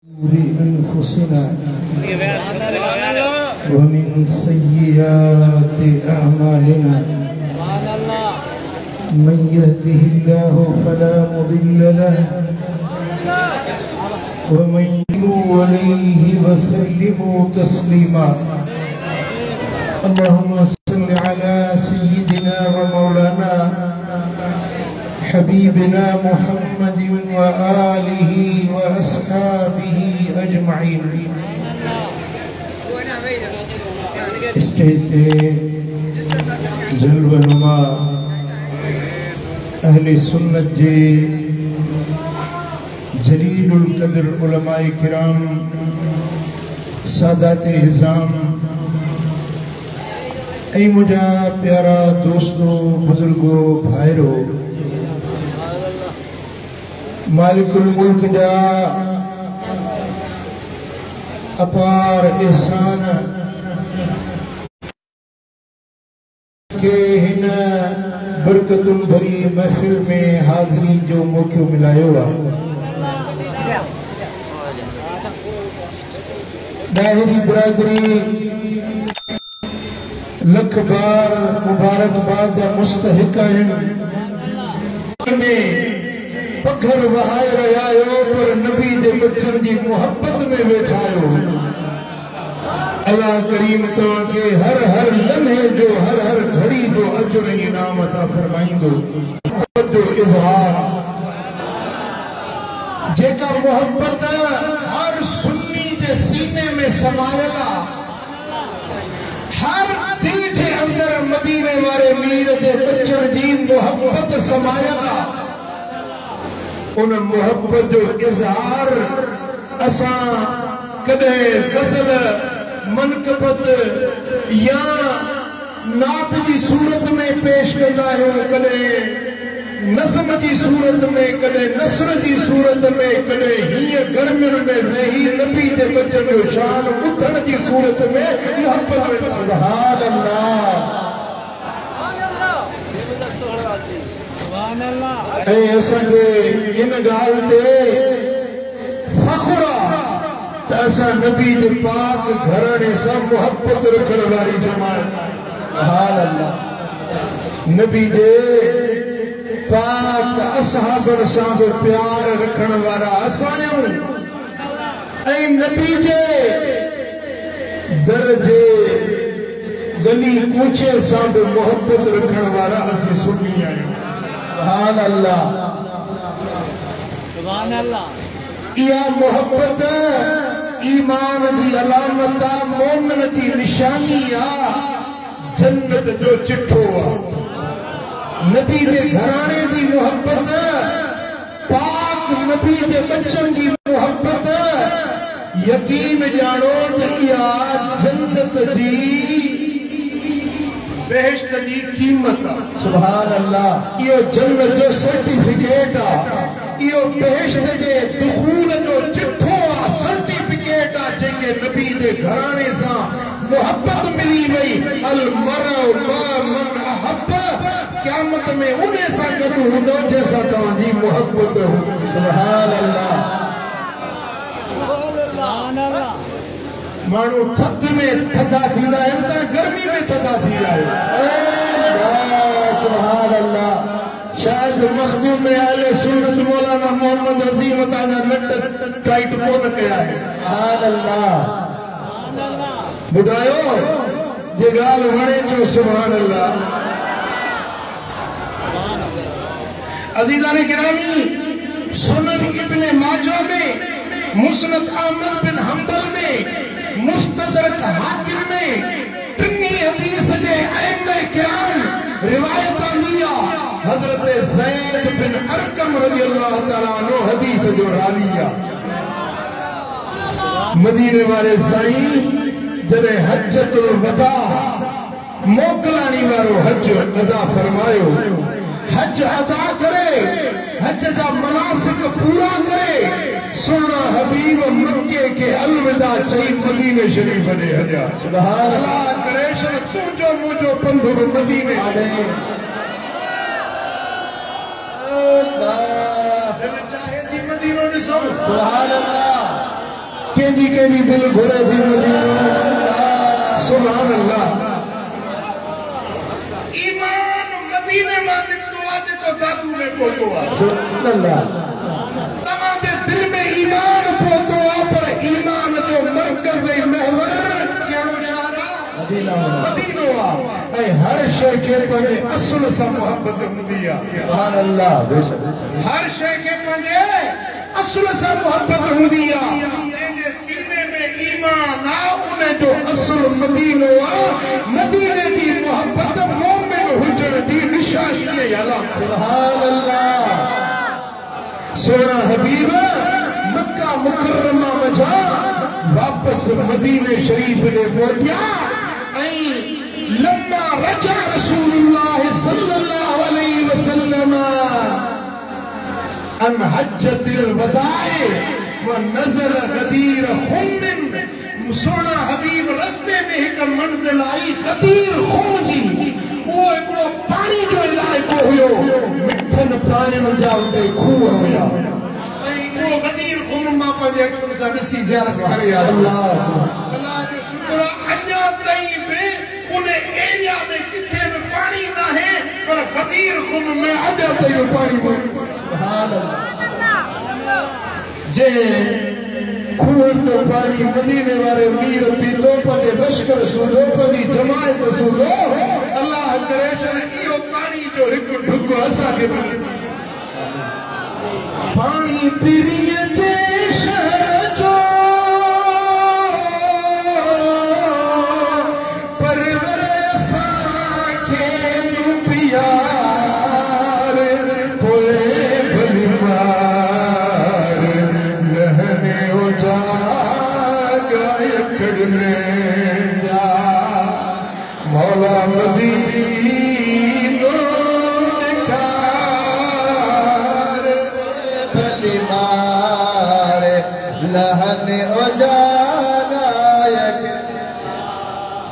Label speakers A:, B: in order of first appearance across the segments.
A: أنفسنا ومن سيئات أعمالنا من يهده الله فلا مضل له ومن يضلل عليه وسلموا تسليما. اللهم صل على سيدنا ومولانا حبيبنا محمد وآله وأصحابه أجمعين. स्टेज जलवनुमा अहले सुन्नत जे जलीलुल कद्र उलमाए किराम सादाते हिज़ाम ऐ मुझा प्यारा दोस्तों बुजुर्गो भाईरो मालिकुल मुल्क जा अपार एहसान के हिन बरकतुल भरी महफिल में हाज़री जो मौक़ो मिलायो आ। दाहिरी बिरादरी लख बार मुबारकबाद मुस्तहिक आहिनि। पखर वहाए रहिया पर नबी जे बचन जी मोहब्बत में वेठायो। अल्लाह करीम तव्हां के हर हर लम्हे जो हर हर घड़ी जो अजर इनाम अता फरमाइंदो। जो इजहार जेका मोहब्बत हर सुन्नी जे सीने में समायला, हर दिल के अंदर मदीने वाले मीर जे बचन जी मोहब्बत समायला। उन मोहब्बत जो इजहार असा कदे गजल मनकबत या नात की सूरत में पेश करदा है, कदे नज़म की सूरत में, कदे नस्र की सूरत में, कदे हिय गर्मियुनि में रही नबी जे बचन जो शान उथण की सूरत में मोहब्बत में। सुभान अल्लाह। असांखे इन ॻाल्हि ते फ़ख़्र आहे त असां नबी जे पाक घराणे सां मोहब्बत रखण वारी जमात। सुभान अल्लाह। नबी जे पाक असहाबनि सां बि प्यार रखण वारा असां आहियूं ऐं नबी जे दर जे गली कूचे सां बि मोहब्बत रखण वारा असीं सुन्नी आहियूं। सुभान अल्लाह। सुभान अल्लाह। इया मोहब्बत ईमान की अलामत आ, मोमिन की निशानी आ, जन्नत जो चिट्ठो आ। नबी के घराने की मोहब्बत, पाक नबी के बच्चन की मोहब्बत, यकीन जानो तो इया जन्नत की बेहश्त की कीमत। सुभान अल्लाह। यो जन्नत जो सर्टिफिकेट आ, यो बेहश्त के दुखूल जो चिट्ठो आ, सर्टिफिकेट आ, जेके नबी दे घराने सा मोहब्बत मिली वई। अल मरउ मा मन अहब, क़यामत में उन्हें सा गॾु हूंदो जैसा तव्हांजी मोहब्बत हो। सुभान अल्लाह। सुभान अल्लाह। मानू थद में थदा थींदा आहिनि त गर्मी में थदा थींदा आहिनि। सुभान अल्लाह। शायद मखदूम में आले सूरत मौलाना मोहम्मद अजीम ताजा लट टाइट कोन कया है। सुभान अल्लाह। बुधायो जे गाल वणे जो। सुभान अल्लाह। अजीजान गिरामी, सुनन इब्ने माजा में, मुस्नद अहमद बिन हंबल में, मुस्तदरक हाकिम में टिन्नी हदीस जे अइम्मा किराम रिवायत आंदिया। हजरत ज़ैद बिन अरकम रज़ियल्लाहु तआला अन्हु हदीस जो राविया। मदीने वाले साईं जदे हज्जतुल वदा मोकलानी वारो हज अदा फरमायो, हज अदा करे, हज जा मनासिक पूरा करे, सोना हबीब मक्के के अलविदा चई मदीने शरीफ दे हजा। सुभान अल्लाह। करे शन तुझो मुझो पंध मदीने दिल चाहे जी मदीनो ॾिसो। सुभान अल्लाह। केंजी केंजी दिल घुरे थी मदीना। सुभान अल्लाह। ईमान मदीने में निकतो आज तो दादू में पोतो आ। सुभान अल्लाह। तमादे दिल में ईमान पोतो आ, पर ईमान जो मरकज महवर केड़ो शारा मदीनो आ। ऐ हर शय के पंजे असुल सा मोहब्बत हूंदी आ। सुभान अल्लाह। बेशक हर शय के पंजे असुल सा मोहब्बत हूंदी आ। जे सीने में ईमान आ उन्हें जो असुल मदीनो आ। मदीने की मोहब्बत मोमिन हुजण दी निशानी है। सुभान अल्लाह। सोना हबीब मक्का मुकर्रमा मजा वापस मदीने शरीफ ने मोटिया। लम्मा रजा रसूलुल्लाह सल्लल्लाहु अलैहि वसल्लम अन हज्जतिल वदाए व नज़ल गदीर खुम। सोना हबीब रस्ते में एक मंजिल आई गदीर खुम जी। वो एकड़ो पानी जो इलाइको हुयो, मिठन पानी में जाते खूह हुया। वो गदीर खुम मां पंजे अखियुनि सां ॾिसी ज़ियारत करे आ। अल्लाह अल्लाह जो शुक्र अञा ताईं बि उन एरिया में किथे भी पानी ना है, पर गदीर खुम में अञा ताईं पानी में। सुभान अल्लाह। जे खूह तो पानी मदीने वाले मीर पीतो पंजे लश्कर सूदो पंजी जमायत सूदो। अल्लाह करे इहो पानी जो हिकु ढुक असां खे पानी पीरीअ जे शहर जो परवर असांखे तूं पियार पोइ भली मार लहने उजागा एकड़ में जा मौला मदीनो लहने उजागा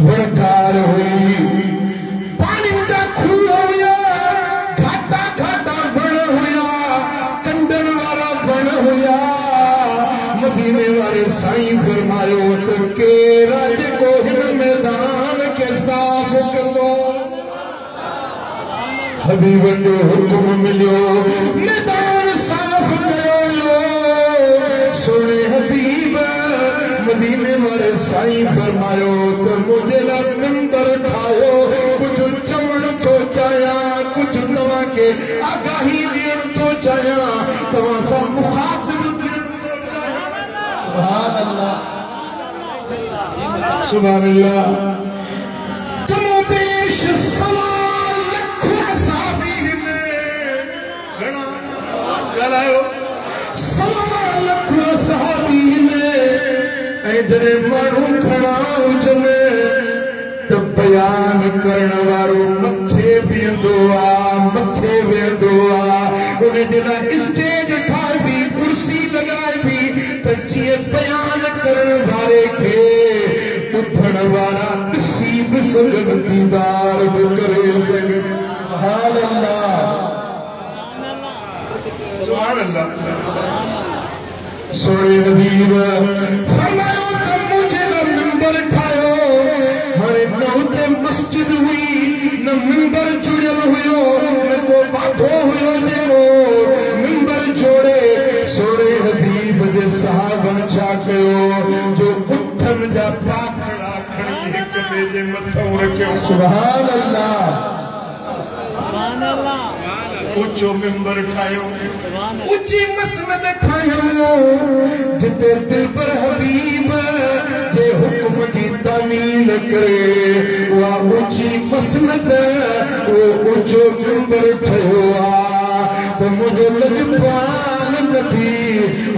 A: वरकार हुई। पानी जा खूह हुया, घाटा घाटा बण हुया, कंडन वारा बण हुया। मदीने वाले साईं फरमायो त केरा जेको हिन मैदान के साफ कंदो। हबीब जो हुक्म मिलियो, मैदान साफ कयो। सोने हबीब मदीने वाले साईं फरमायो तो मुझे ला मिंबर ठायो। कुछ चवण तो चाया, कुछ तवा के आगाही देण तो चाया, तवा सा मुखातिब थियण तो चाया। सुभान अल्लाह। सुभान अल्लाह। कमो बेश सवा लख असाबी में घणा ॻाल्हायो। सवा लख सहाबी ने जॾहिं माण्हू खड़ा हुजनि त बयान करण वारो मथे बीहंदो आहे, मथे वेहंदो आहे। उन जे लाइ स्टेज ठाहिबी, कुर्सी लॻाइबी त जीअं बयान करण वारे खे ॿुधण वारा ॾिसी बि सघनि, दीदार बि करे सघनि। सुभान अल्लाह। सुभान अल्लाह। सोने हबीब फरमायो त मुझे न मिंबर ठायो। हाणे न हुते मस्जिद हुई, न मिंबर जुड़ियल हुयो, न को बाठो हुयो जेको मिंबर जोड़े। सोने हबीब जे सहाबन छा कयो, जो उठन जा पाखड़ा खणी हिक ॿिए जे मथां रखियो। सुभान अल्लाह। सुभान अल्लाह। ऊंचो मिंबर ठाहियो, ऊंची मसनद ठाहियो, जिते दिलबर हबीब जे हुक्म जी तामील करे। उहा ऊंची मसनद, वो ऊंचो मिंबर ठहियो आहे त मुंहिंजो लजपाल नबी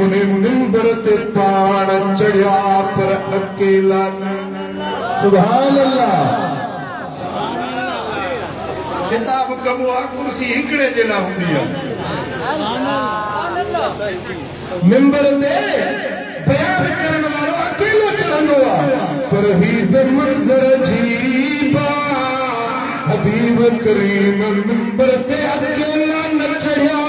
A: उन मिंबर ते पाण चढ़िया, पर अकेला न। सुभान अल्लाह। किताब कबो आ, कुर्सी हिकड़े जे लाइ हूंदी आहे। मिंबर ते बयान करण वारो अकेलो चढ़ंदो आहे, पर ही त मंज़र अजीब आहे। हबीब करीम मिंबर ते अकेला न चढ़िया,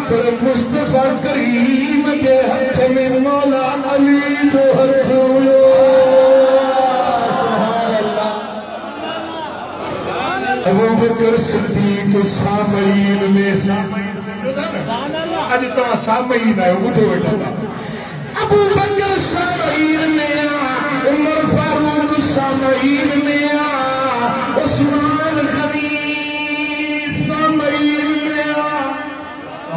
A: पर मुस्तफा करीम के हथ में मौला अली जो बकर सिद्दीक सामईन में अज तो सामईन है बुधो बेटा अबू बकर सामईन में उमर फारूक सामईन में उस्मान गनी सामईन में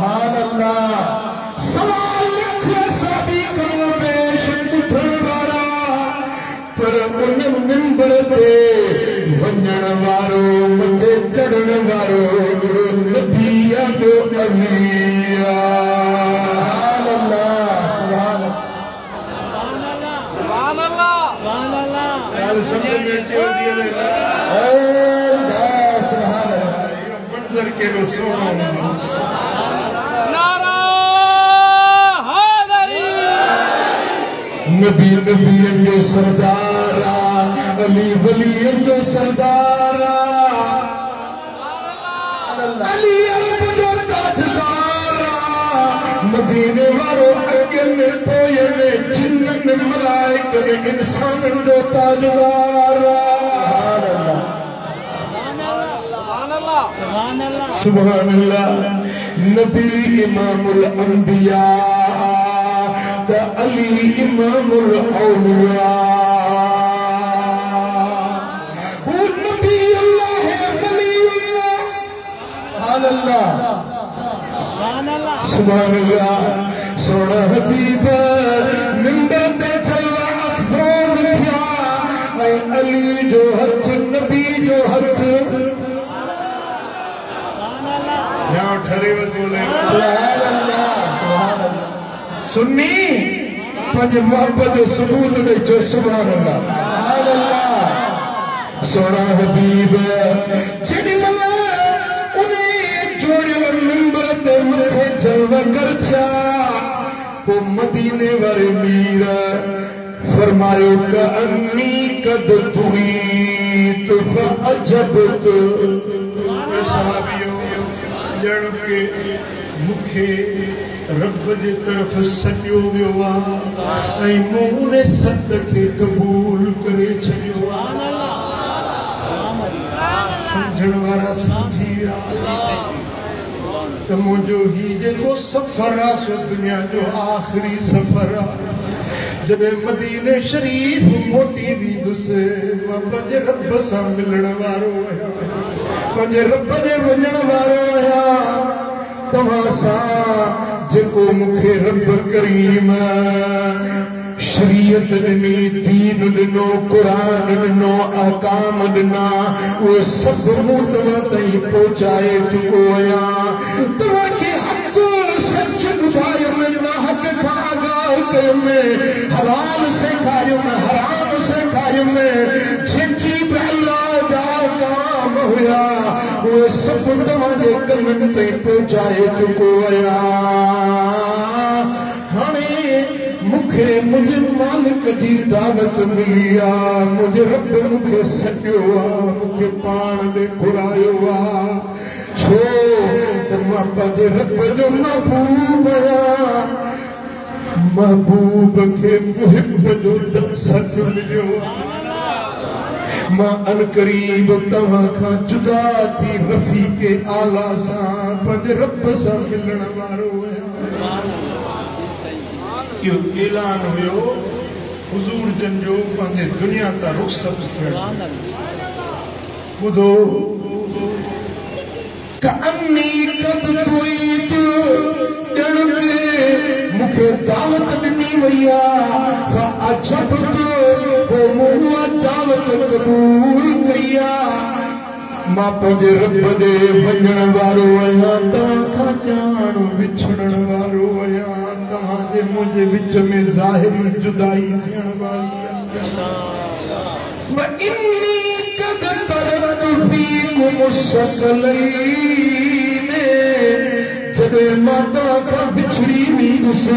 A: सुभान अल्लाह सवाल लिखो साबी करो पेश उठण वाला पर उन मिंबर पे वञण वारो मथे चढ़ण वारो नबी जो अली सुभान अल्लाह सुभान अल्लाह सुभान अल्लाह समझ में अचे सुभान अल्लाह मंजर के लो सोना नबी नबियन जो सरदारा अली वलियन जो सरदारा अली अरब जो ताजदारा मदीने वारो अगे में पोयन जिन्नन मलाइकन इंसानन जो ताजदारा सुभान अल्लाह नबी इमामुल अंबिया अली इमामुल औलिया वो नबी अल्लाह है वली अल्लाह सुभान अल्लाह सोना हबीब मिंबर ते चलवा अफरोज थिया ऐ अली जो हथ नबी जो हथ यहाँ ठहरे हुए बोले सुभान अल्लाह सुन्नी पंज मोहब्बत सबूत दे जो सुभान अल्लाह सोना हबीब जेडी मला उन्हें जोड़ियल मिंबर ते मथे जलवा कर थिया को मदीने वाले मीर फरमायो का अन्नी कद तुई तो फअजबत सहाबियों जण के मुखे रब जी तरफ सॼो वियो आहे ऐं मूं ने सत खे क़बूल करे छॾियो समझण वारा समझी विया त मुंहिंजो ही जेको सफ़र आहे सो दुनिया जो आख़िरी सफ़र आहे जॾहिं मदीने शरीफ़ मोटी वेंदुसि मां पंहिंजे रब सां मिलण वारो आहियां पंहिंजे रब जे वञण वारो आहियां तव्हां सां जेको मूंखे रब करीम शरीयत ॾिनी दीन ॾिनो क़ुरान ॾिनो अहकाम ॾिना उहे सभु मूं तव्हां ताईं पहुचाए चुको आहियां तव्हांखे हक़ सच ॿुधायुमि नाहक़ खां आगाह कयुमि हलाल सेखारियुमि हराम सेखारियुमि जेकी बि अल्लाह जा काम हुया उहे सभु तव्हांजे कननि ताईं पहुचाए चुको आहियां हाणे मूंखे मुंहिंजे मालिक जी दावत मिली आहे मुंहिंजे रब मूंखे सॾियो आहे मूंखे पाण ॾे घुरायो आहे छो त मां पंहिंजे रब जो महबूब आहियां महबूब खे मुहिब जो सॾ मिलियो मां अनकरीब तव्हां खां जुदा थी रफ़ीक़ आला सां पंहिंजे रब सां मिलण वारो आहियां इहो ऐलान हुयो हुज़ूर जन जो पंहिंजे दुनिया तां रुख़सत थियण ॿुधो कअन्नी कद तुईत ॼण ते मूंखे दावत ॾिनी वई आहे फअजबत पोइ मूं उहा दावत क़बूल कई आहे मां पंहिंजे रब ॾे वञण वारो आहियां तव्हां खां ॼाण विछड़ण वारो आहियां तव्हांजे मुंहिंजे विच में ज़ाहिरी जुदाई थियण वारी जॾहिं मां तव्हां खां बिछड़ी वेंदुसि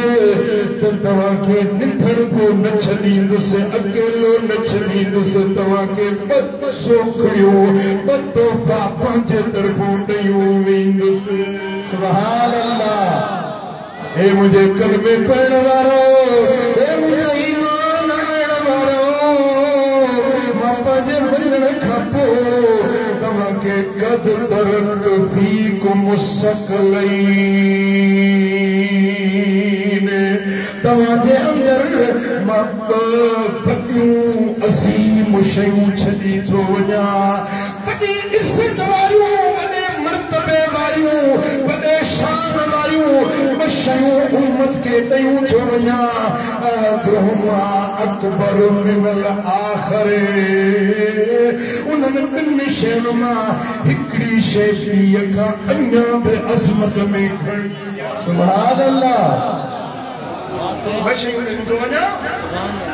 A: त तव्हांखे निथण को न छॾींदुसि अकेलो न छॾींदुसि तव्हांखे ॿ सोखड़ियूं ॿ तोहफ़ा पंहिंजे तरफ़ां ॾेयूं वेंदुसि सुभान अल्लाह हे मुझे कलमे पढ़ण वारो हे मुझे ईमान आणण वारो मां पंहिंजे वञण खां पोइ तव्हांखे कद मुसकलैन तवाजे अंदर वॾियूं असीम शयूं छॾी थो वञा वॾी इज़त वारियूं वॾे मर्तबे वारियूं वॾे शान वारियूं ॿ शयूं उम्मत खे ॾेयूं थो वञा अहदुहुमा अकबर मिनल आख़िर उन्हनि ॿिनि शयुनि मां हिकिड़ी शइ ॿीअ खां अञा बि अज़मत में घणी सुभान अल्लाह ॿ शयूं ॾेयूं थो वञा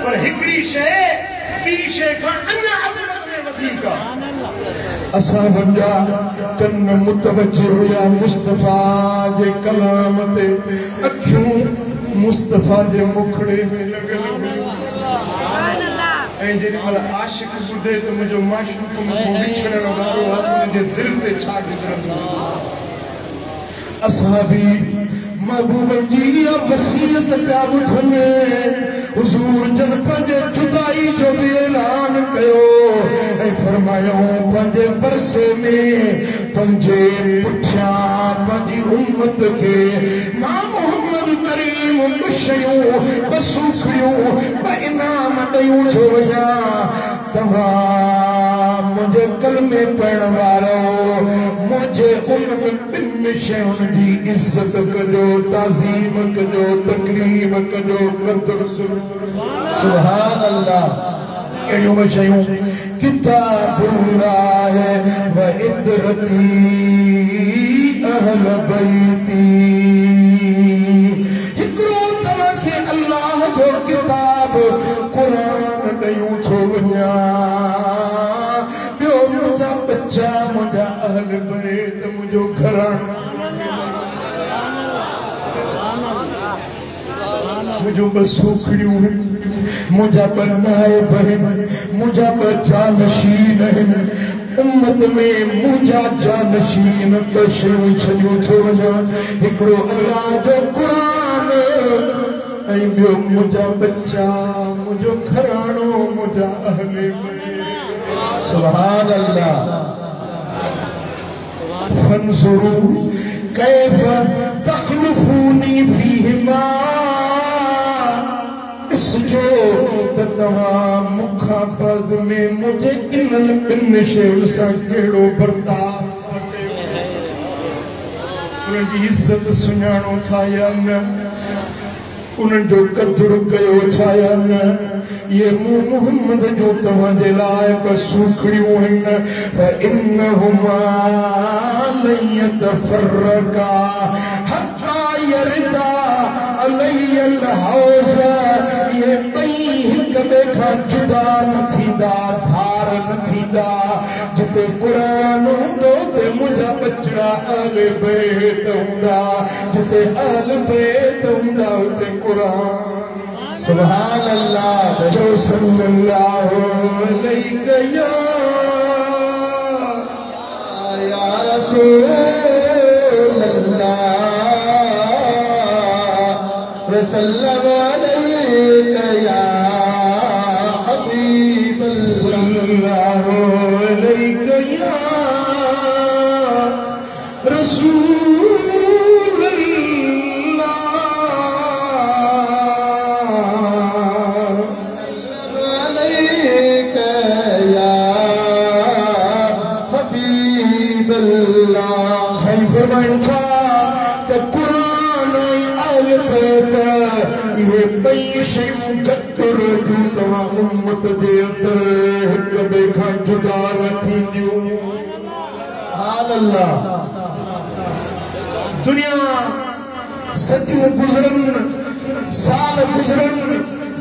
A: पर हिकिड़ी शइ ॿी शइ खां अञा अज़मत में वधीक असां जा कन मुतवज्जो हुया मुस्तफ़ा जे कलाम ते अखियूं मुस्तफ़ा जे मुखड़े में लॻल ऐं जेॾीमहिल आशिक़ ॿुधे त मुंहिंजो माशूक़ मूंखां विछड़ण वारो आहे मुंहिंजे दिलि ते छा गुज़रंदो असां बि महबूब जी इहा वसीयत पिया ॿुधनि हुज़ूर जन पंहिंजे जुदाई जो बि ऐलान कयो ऐं फरमायो पंहिंजे बरसे में पंहिंजे पुठियां पंहिंजी उम्मत खे मां मोहम्मद करीम ॿ शयूं ॿ सूखड़ियूं ॿ इनाम ॾेयूं थो वञा तव्हां मुंहिंजे कलमे पढ़ण वारो मुंहिंजे उन ॿिनि शयुनि जी इज़त कजो ताज़ीम कजो तकरीम कजो क़दर सुभान अल्लाह कहिड़ियूं ॿ शयूं किताबुल्लाह व इतरती अहल बैती हिकिड़ो तव्हांखे अल्लाह जो किताब क़ुरान ॾेयूं थो वञा ॿियो मुंहिंजा बच्चा मुंहिंजा अहल बैत मुंहिंजो घराणो मुंहिंजो ॿ सूखड़ियूं मुंहिंजा ॿ नाइब आहिनि मुंहिंजा ॿ जानशीन आहिनि उम्मत में मुंहिंजा जानशीन ॿ शयूं छॾियूं थो वञा हिकिड़ो अल्लाह जो क़ुरान ऐं ॿियो मुंहिंजा बच्चा मुंहिंजो घराणो मुंहिंजा अहल सुभान अल्लाह फंज़ुरू कैफ़ तख़लुफ़ूनी फ़ीहिमा इसजो तव्हां मूंखां बाद में मुंहिंजे इन्हनि ॿिनि शयुनि सां कहिड़ो बर्ताव उन्हनि जी इज़त सुञाणो था या न उन्हनि जो क़दुरु कयो था या न ये मोहम्मद जो तव्हांजे लाइ ॿ सूखड़ियूं आहिनि फइन्नहुमा लन यतफरका हत्ता यरदा अलैयल हौज़ ये ॿई हिक ॿिए खां जुदा न थींदा धार न थींदा जिते क़ुरान हूंदो ते मुंहिंजा बचड़ा अहल बैत हूंदा जिते अहल बैत हूंदा उते क़ुरान सुभान अल्लाह जो सल्लल्लाहु अलैहि या रसूल अल्लाह वसल्लम अलैका या हबीब सल्लल्लाहु अलैका या रसूल उम्मत जे अंदर हिक ॿिए खां जुदा न थींदियूं हाल अल्लाह दुनिया सदियूं गुज़रनि साल गुज़रनि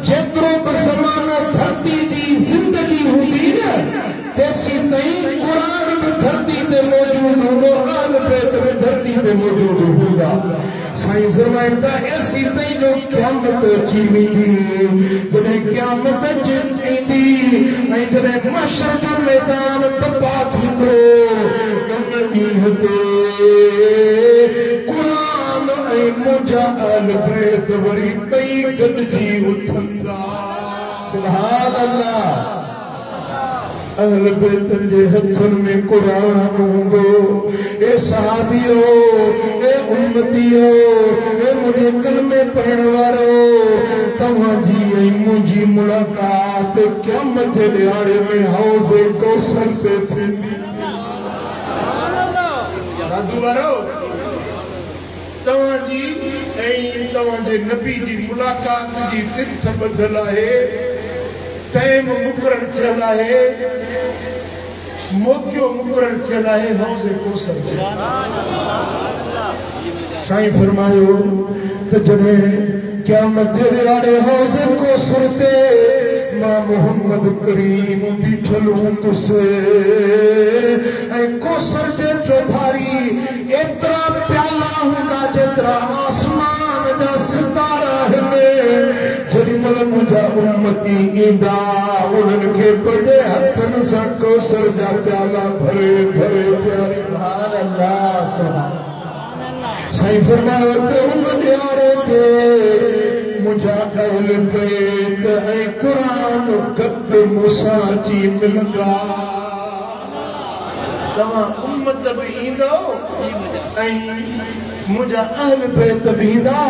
A: जेतिरो बि ज़मानो धरती जी ज़िंदगी हूंदी न तेसी ताईं क़ुरान बि धरती ते मौजूद हूंदो अहल बैत बि धरती ते मौजूद हूंदा साईं फरमाइनि था ऐसी ताईं जो क़यामत अची वेंदी जॾहिं क़यामत अची वेंदी ऐं जॾहिं महशर जो मैदान तपा थींदो उन ॾींहं ते क़ुरान ऐं मुंहिंजा अहल बैत वरी ॿई गॾिजी उथंदा सुभान अल्लाह अहल बैत जे हथन में कुरान हूंदो। ए सहाबियो, ए उम्मतियो, ए मुझे कलमे पढ़ण वारो, तव्हांजी ऐं मुंहिंजी मुलाकात क़यामत जे ॾियारे में हौज़े कौसर से थींदी। दादू वारो, तव्हांजी ऐं तव्हांजे नबी जी मुलाकात जी तिथ ॿधल आहे, टाइम मुक़रर थियल आहे, मौक़ो मुक़रर थियल आहे हौज़े कौसर ते। साईं फरमायो त जॾहिं क़यामत जे ॾियारे हौज़े कौसर ते मां मोहम्मद करीम बीठल हूंदुसि ऐं कौसर जे चौधारी एतिरा प्याला हूंदा जेतिरा आसमान जा सितारा आहिनि। जेॾीमहिल मुंहिंजा उम्मती ईंदा उन्हनि खे पंहिंजे हथनि सां कौसर जा प्याला भरे भरे प्यारे सुभान अल्लाह सुभान। साईं फरमायो त उन ॾियारे ते मुंहिंजा अहल बैत ऐं क़ुरान गॾु मूंसां अची मिलंदा। तव्हां उम्मत बि ईंदो ऐं मुंहिंजा अहल बैत बि ईंदा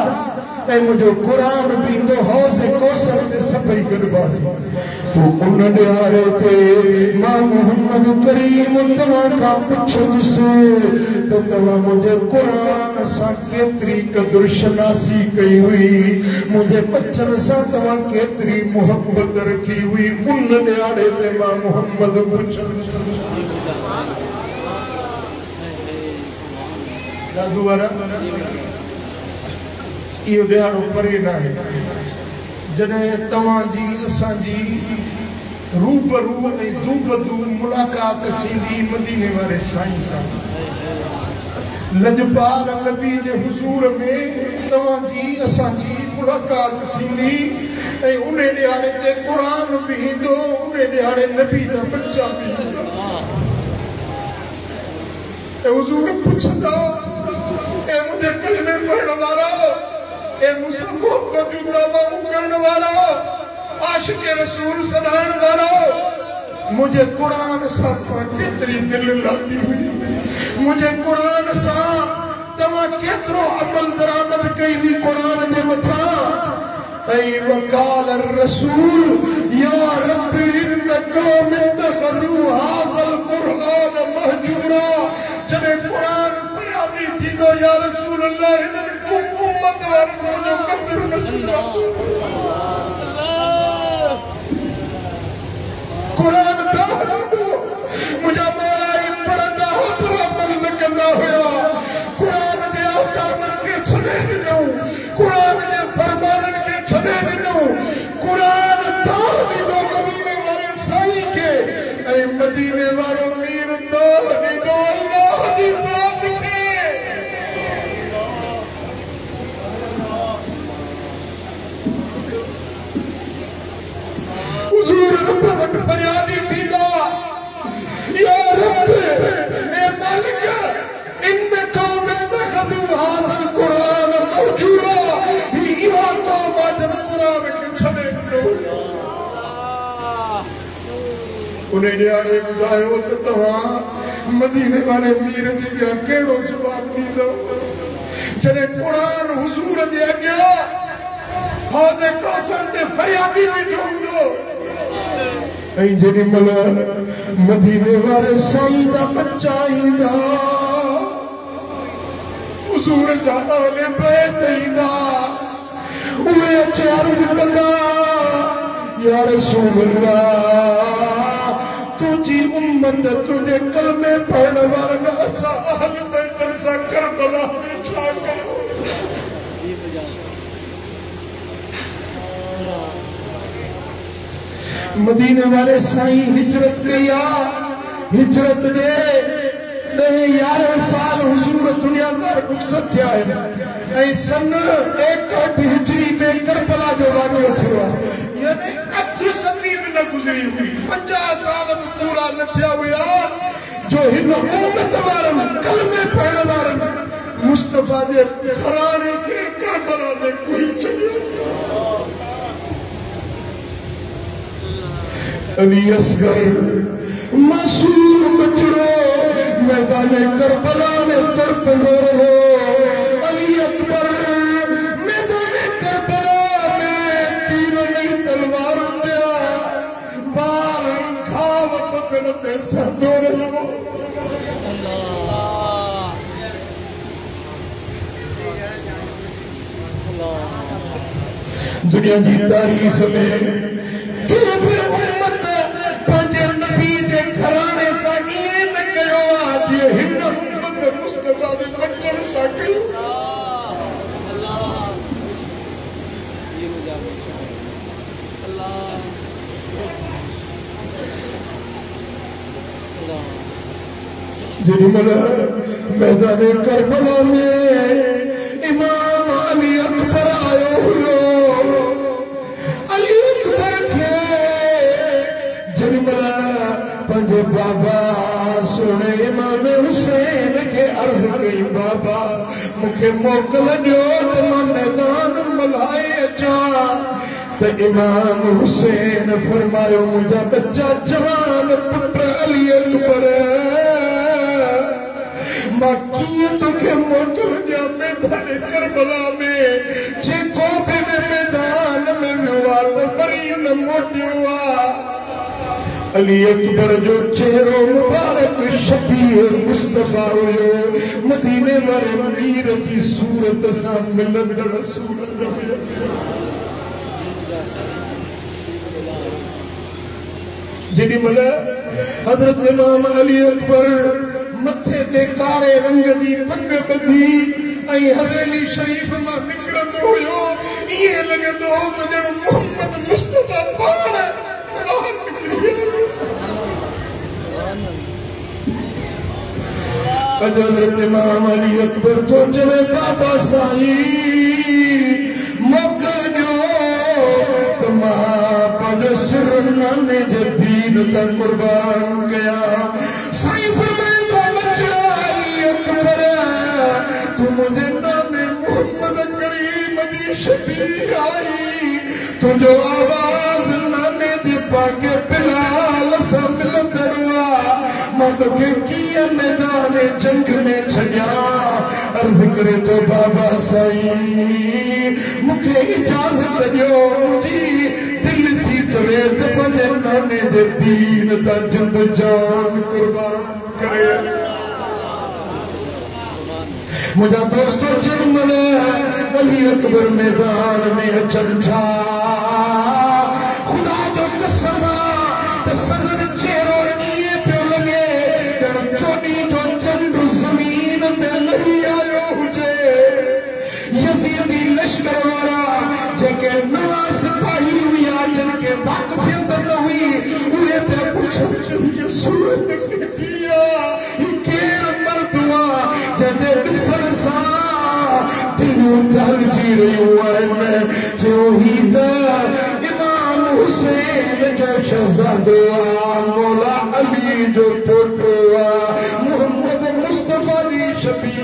A: ऐं मुंहिंजो क़ुरान बि ईंदो हौज़े कौसर ते सभई गॾिबासीं। पोइ उन ॾियारे ते मां मोहम्मद करीम तव्हां खां पुछंदुसि त तव्हां मुंहिंजे क़ुरान सां केतिरी क़दुर शनासी कई हुई, मुंहिंजे बचन सां तव्हां केतिरी मुहबत रखी हुई। उन ॾियारे ते मां मोहम्मद पुछंदुसि। दादू वारा, इहो ॾियारो परे न आहे जॾहिं तव्हांजी असांजी रूबरू ऐं दूबदू मुलाकात थींदी मदीने वारे साईं सां। लजपाल नबी जे हुज़ूर में तव्हांजी असांजी मुलाकात थींदी ऐं उन ॾियारे ते क़ुरान बि ईंदो, उन ॾियारे नबी जा बच्चा बि ईंदा ऐं हुज़ूर पुछंदा, ए मुंहिंजे कलमे पढ़ण वारा, ए मूंसां मोहब्बत जूं दावूं करण वारा, आशिक़ रसूल सॾाइण वारा, मुझे कुरान सां केतरी दिल लाती हुई, मुझे कुरान सां तव्हां केतिरो अमल दरामद कई हुई कुरान जे मथां। ऐं वकाल रसूल या रब्बी इन कौम इत्तखज़ू हाज़ल क़ुरआन महजूरा। जॾहिं कुरान फरियादी थींदो या रसूल अल्लाह हिननि उम्मत वारनि जो क़द्र न सुञातो। कुरान मुझा मौला पढ़ंदा हो पर अमल न कंदा हुया। कुरान जे अहकामनि खे छॾे ॾिनऊं, कुरान जे फरमाननि खे छॾे ॾिनऊं। कुरान दाह ॾींदो मदीने वारे साईं खे ऐं मदीने वारो मीर दाह ॾींदो अल्लाह जी ज़ात खे। हुज़ूर रब वटि फरियादी थींदा, या रब ए मालिक इन कौम इत्तखज़ू हाज़ल क़ुरआन महजूरा। इहा कौम जन क़ुरान खे छॾे ॾिनो। उन ॾियारे ॿुधायो त तव्हां मदीने वारे मीर जे अॻियां कहिड़ो जवाबु ॾींदव जॾहिं क़ुरान हुज़ूर जे अॻियां हौज़ कौसर ते फरियादी बीठो हूंदो। ऐं जेॾीमहिल मदीने वारे साईं जा बच्चा ईंदा, हुज़ूर जा अहले बैत ईंदा, उहे अची अर्ज़ कंदा, या रसूल अल्लाह तुझी उम्मत तुझे कलमे पढ़ण वारनि असां अहले बैतनि सां करबला में छा कयो। मदीने वाले साईं हिजरत कई आहे। हिजरत जे 11 साल हुज़ूर दुनिया तां रुख़सत थिया आहिनि ऐं सन 61 हिजरी में करबला जो वाक़ियो थियो आहे। यानी 8 सदी बि न गुज़री हुई, 50 साल पूरा न थिया हुया जो हिन उम्मत वारनि कलमे पढ़ण वारनि मुस्तफ़ा जे घराणे खे करबला में कोई छॾियो। अली असगर मासूम बचड़ो मैदान करबला में तड़प रहे हो। अली अकबर मैदान करबला में तीर नहीं तलवार दिया बाल खाव पकड़ते सरदोर लगो। दुनिया की तारीख में उम्मत पंजे नबी के घराने सा ये न कयो आज ये हिंद उम्मत मुस्तफा दे बच्चन सा कयो। जिनमला मैदान करबला में इमाम अली अकबर आयो हुयो। अली अकबर थे जिनमला पंजे बाबा सुने इमाम हुसैन के अर्ज कई बाबा मुखे मोकल दियो तो मैं मैदान मलाए अचा। तो इमाम हुसैन फरमायो मुझा बच्चा जवान पुत्र अली अकबर माकी तुखे मोकल दिया मैदान करबला में जेको भी मैदान में हुआ तो बरी न मोटिया। अली अकबर जो चेहरो मुबारक शबीह मुस्तफा हुयो मदीने वाले अमीर की सूरत सा मिलंदड़ सूरत हुयो। जेडी मल हजरत इमाम अली अकबर मथे ते कारे रंग दी पग बधी ऐं हवेली शरीफ मां निकरंदो हुयो ये लगंदो त ॼण मोहम्मद मुस्तफा पाण ॿाहिरि निकिरी अॼु हज़रत इमाम अली अकबर तो चवे बाबा साईं मोकल ॾियो त मां पंहिंजो सिर नाने जे दीन ते क़ुर्बान कया। साईं फरमाए तू मुझे नामे मोहम्मद करीम दी शबीह आई तुझो आवाज नाने जे पाके बिलाल सा मिलंदड़वा मां तोखे कीअं मैदान जंग में छॾिया। अर्ज़ करे तो बाबा साईं मूंखे इजाज़त ॾियो मुंहिंजी दिल थी चवे त पंहिंजे नाने जे दीन तां जिंद जान कुर्बान करे। मुझा दोस्तों जिनमल अली अकबर मैदान में अचन था खुदा जो कसम त संदसि चेहरो इए पियो लगे ॼण चोॾी जो चंड ज़मीन ते लही आयो हुजे। यज़ीदी लश्कर वारा जेके नवां सिपाही हुआ जिनके वाक़फ़ियत न हुई उहे पिया पुछनि जे सूरत कीअं ही केरु मर्द हुआ जंहिंजे ॾिसण सां दिलियूं दहिलजी रहियूं आहिनि जो ही त इमाम हुसैन जो शहज़ादो आहे मौला अली जो पोटो आहे मोहम्मद मुस्तफा जी शबीह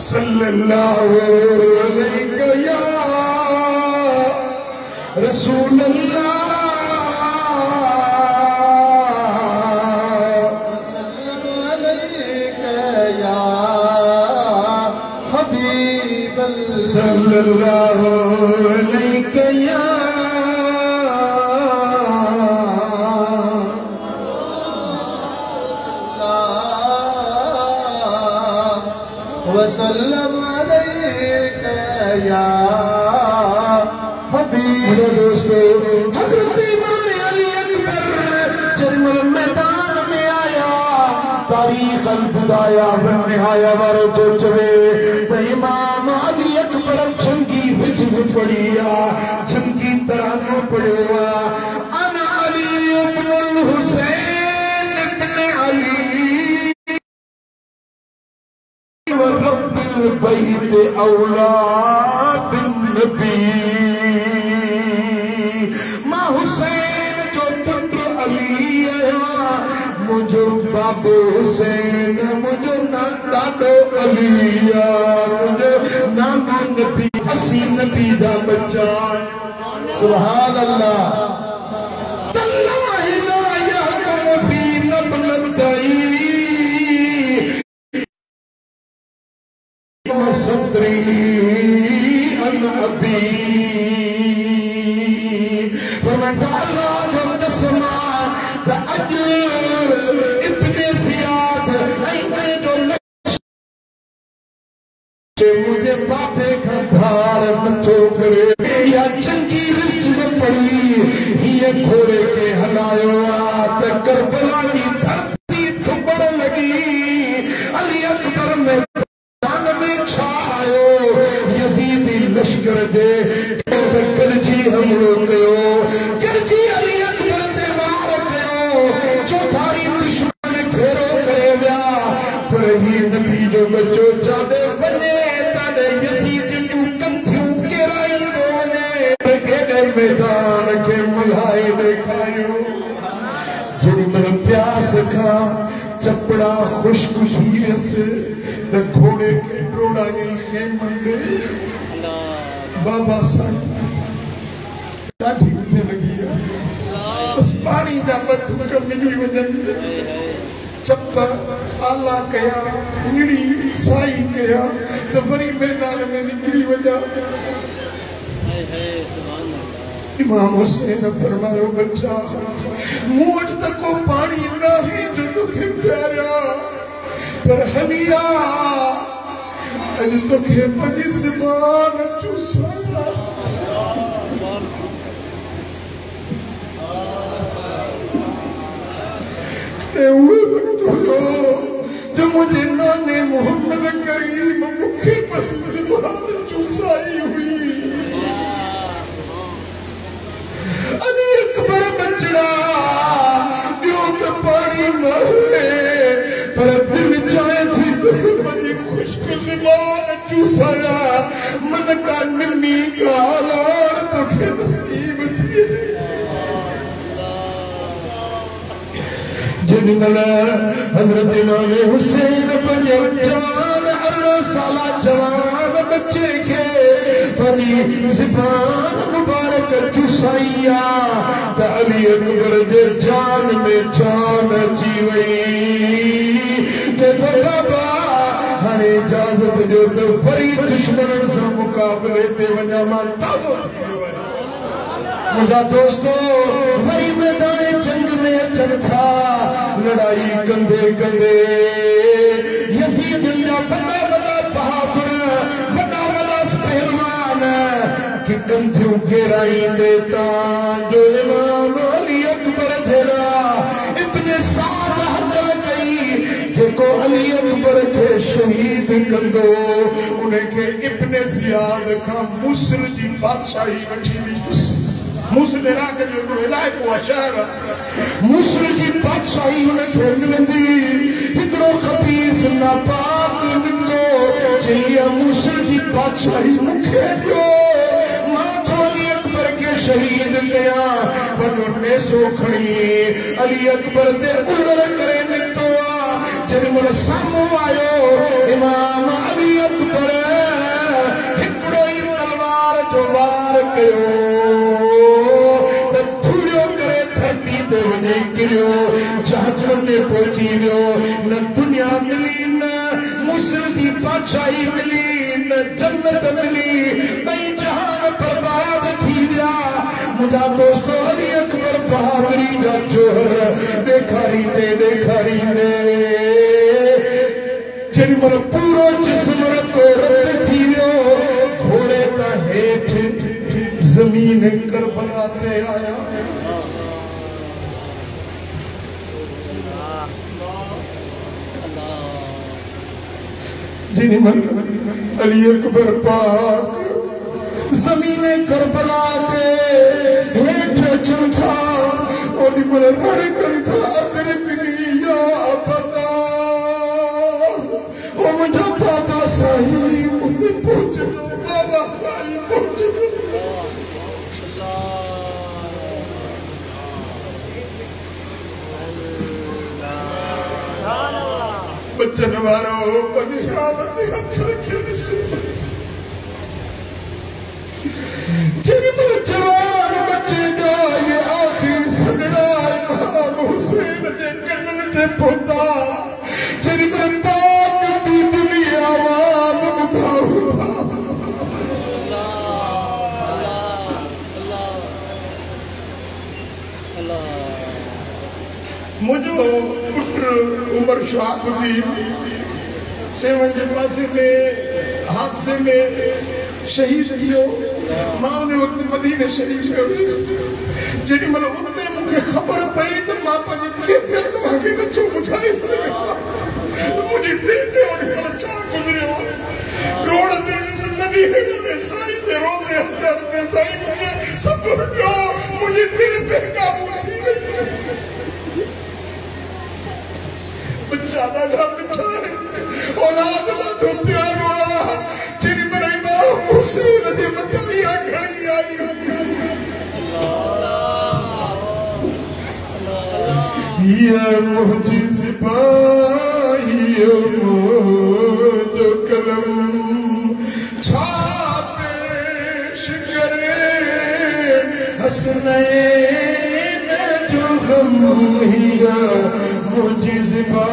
A: सल्लल्लाहु अलैहि या रसूल अल्लाह सल्लल्लाहु अलैहि या वसल्लम अलैका या हबीब। दोस्तों हजरत इमाम अली अकबर जब मैदान में आया तारीख अल बिदाया व निहाया वारो तो चवे तो इमाम अली अकबर जंगी विच पड़िया जंगी तरानो पड़िया अना अली इब्नुल हुसैन इब्न अली रब्बिल बैत औलाद नबी मां हुसैन जो पुत्र अली आया मुझो बाबो हुसैन मुझो नानो अली मुझो नानो नबी असी नबी दा बच्चा सुभान अल्लाह। सदरी अन अबी फरमाता अल्लाह जो तस्मा तअज इब्ने ज़ियाद ऐ जो मुझे बापे का धार बच्चों करे या चंगी रिश्त पड़ी ये घोड़े के हलायो आत करबला की धरती थुबड़ लगी अली अकबर में छायो यजीदी लश्कर दे करजी हमलो कयो करजी अली अकबर ते वार कयो चौथारी दुश्मन घेरो करे विया पर ही नबी जो बच्चो जादे वने ताडे यजीदी जू कंथियूं केराई दो वने एडे मैदान के मल्हाई देखायो जेडी मन प्यास खा चपड़ा खुश्क से ते घोड़े के डोड़ा के खेम में बाबा साहब ॾाढी उन लगी है बस पानी जा बटुक मिली वजन चप आला कया उंगली साई कया तो वरी मैदान में निकली वजा इमाम हुसैन फरमायो बच्चा मूं वटि त को पानी न है जो तोखे प्यारा पर हलिया अज तोखे पंहिंजी ज़बान चूसाया उहे वक्त हुयो जो मुझे नाने मोहम्मद करीम मुखे पंहिंजी ज़बान चूसाई हुई अली अकबर बचड़ा ॿियो त पाणी न है पर दिल चाहे थी तो मुझे खुश्क ज़बान चूसाया मन का निमी का लाड़ तोखे नसीब थिए जिनमल हजरत इमाम हुसैन पंहिंजे जवान 18 साला जवान बच्चे खे पंहिंजी ज़बान मुबारक चूसाइया त अली अकबर जे जान में जान अची वई चए बाबा हाणे इजाज़त ॾियो त वरी दुश्मननि सां मुक़ाबले ते वञा मां ताज़ो थी वियो आहियां मुंहिंजा दोस्तो वरी मैदान जंग में अचनि था लड़ाई कंदे कंदे यज़ीद जा वॾा वॾा बहादुर वॾा वॾा पहलवान कि कंधियूं घेराईंदे तां जो इमाम अली अकबर जहिड़ा इब्ने साद हद कई जेको अली अकबर खे शहीद कंदो उनखे इब्ने ज़ियाद खां मूसल जी बादशाही वठी ॾींदुसि मूसल इराक जो इलाइक़ो आहे शहर मूसल जी बादशाही उनखे मिलंदी हिकिड़ो खबीस नापाक निकितो चई मूसल जी बादशाही मूंखे ॾियो शहीद कया वॾो नेसो खणी अली अकबर ते उलर करे निकितो जॾहिं महिल साम्हूं आयो इमाम अली अकबर हिकिड़ो ई तलवार जो वार कयो त थुड़ियो करे धरती ते वञी किरियो जहाज़ में पहुची वियो न दुनिया मिली न मूसल जी बादशाही मिली न जन्नत मिली ॿई जहान बर्बाद थी विया मुझा दोस्तों अली अकबर बहादुरी जा जोहर ॾेखारींदे जेॾी महिल पूरो जिस्म रतो रत थी वियो घोड़े तां हेठि ज़मीन करबला ते आया जेॾी महिल अली अकबर पाक ज़मीन करबला ते हेठ अचनि था ओॾी महिल रड़कनि था अदरिकनी या अबदा ओ मुंहिंजा बाबा साईं उते पहुचो बाबा साईं पहुचो बचन वारो पंहिंजी हालत हथ खे ॾिसो जेॾी महिल जवान बचे जा ये आख़िरी सॻड़ा इमाम हुसैन जे कननि ते पहुता जेॾी महिल पाक बीबी आवाज़ ॿुधायो मुझो पुत्र उमर शाह उदीन सेवन के पासे में हादसे में शहीद थियो। मां उन वक्त मदीने शरीफ में जेडी मल उते मुखे खबर पई तो मां पंहिंजी कैफियत तव्हांखे नथो ॿुधाए सघां। मुझे दिल ते उन मल छा गुज़रियो रोड ते मदीने में साईं जे रोज़े अंदर ते साईं मुझे सब ॿियो मुझे दिल बेकाबू थी वई। बच्चा ॾाढा मिठा है, औलाद ॾाढो प्यारो आहे। जेॾी महिल इमाम हुसैन जे मथां इहा घड़ी आई या मुजिज़बा यो जो कलम छा पेश करे हसनैन जो गम हिया मुजिज़बा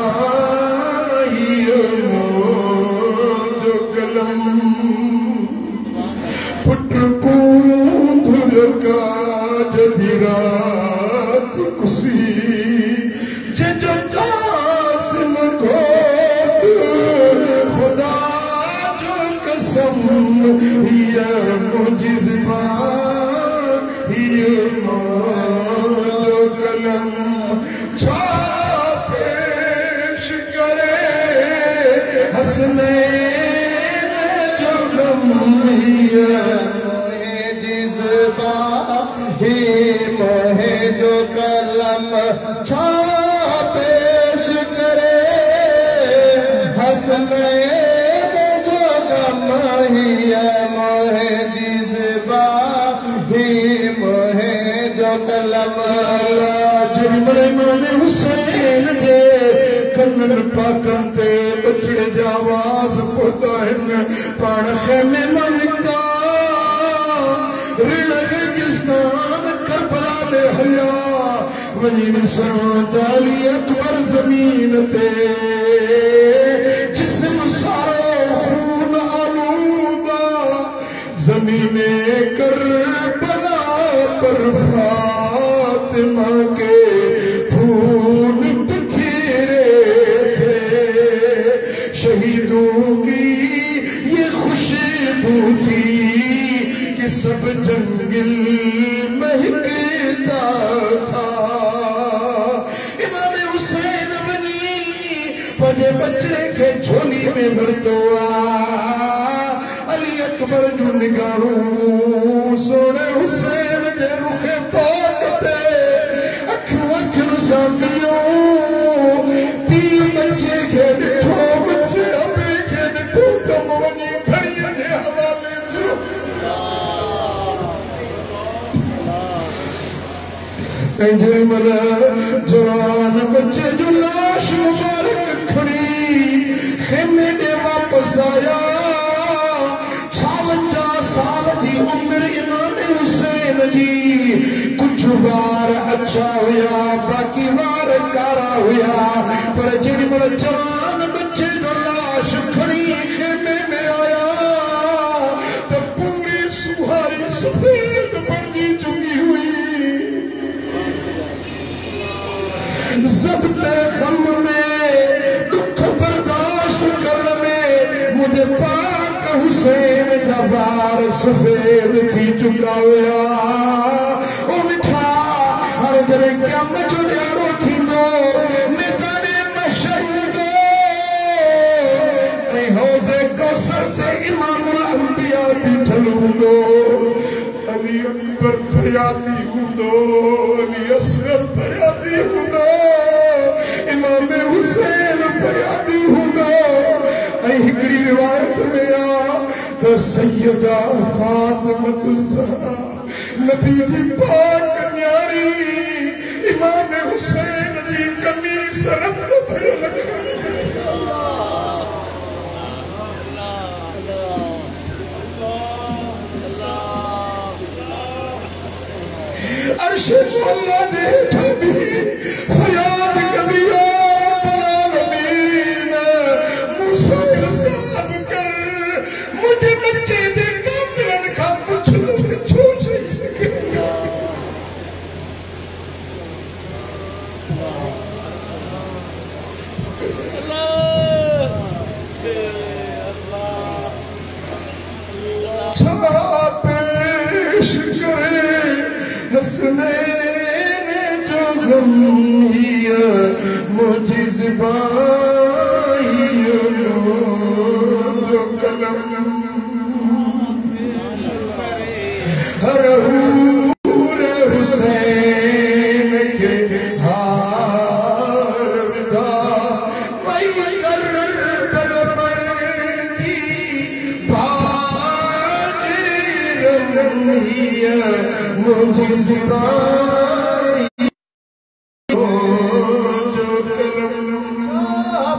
A: यो जो कलम पुत्र को धुलका जदीरात कुसी जो कासिम को खुदा जो कसम ये मुजिज़बा ये जो कलम छा पेश करे हसनैन जो गम ये मुजिज़बा ये मोहे जो कलम छा पेश करे हसनैन जो गम हिया मोहे जिज़बा ही मोहे जो कलम जुर्म इमाम हुसैन जे कनन पाकन ते बचड़े जा आवाज़ पहुता है पाण ख़ैमे मां निकता ऋण रेगिस्तान करबला में हलिया वही अली अकबर जमीन ते जिस्म सारो खून आलूदा जमीने करबला पर फातिमा के फूल बिखेरे थे। शहीदों की ये खुशबू थी कि सब जंगल महकता था। इमाम हुसैन बनी पंहिंजे बचड़े के झोली में भरतो अली अकबर जो निगाहूं सोने हुसैन जे रुखे पाक ते अखियूं सां मिलियो। पीउ बच्चे खे ॾिठो, बच्चे अबे खे ॾिठो त वञी धड़ीअ जे हवाले थियो। जेमल जवान बच्चे जो लाश मुबारक खड़ी खेमे दे वापस आया। 56 साल की उम्र इमाम हुसैन जी। कुछ बार अच्छा हुआ, बाकी बार कारा हुआ, पर जेमल जवान बच्चे जो लाश खड़ी खेमे में आया तो पूरी सुहारी सफेद बनती चुकी हुई। ज़ब्ते गम में दुख बर्दाश्त करने में मुझे पाक हुसैन जा बार सफेद थी चुका हुआ। ओ मिठा हर जरे क्या जो ॾियारो थींदो मैदाने मशहूद ऐं हौज़े कौसर से इमामुल अंबिया बीठल हूंदो। अली अकबर फरियादी हूंदो, अली असगर फरियादी हूंदो, इमाम हुसैन फरियादी हूंदो। ऐं हिकिड़ी रिवायत में आ त सैयदा फातिमा ज़हरा नबी जी पाक न्याणी इमाम हुसैन जी कमीज़ रत भरियल खणी अर्श मौला दे ठंडी फरियाद कभी मुसैर साहब कर मुझे बच्चे दे कातिलन का पूछ लो छोड़ पेश करे हसनैन जो गम हिया मुझे ज़बानी जो कलम हर हूर हुसैन के हार विदा वही कर बल पड़ेगी मुझे ज़बानी जो कलम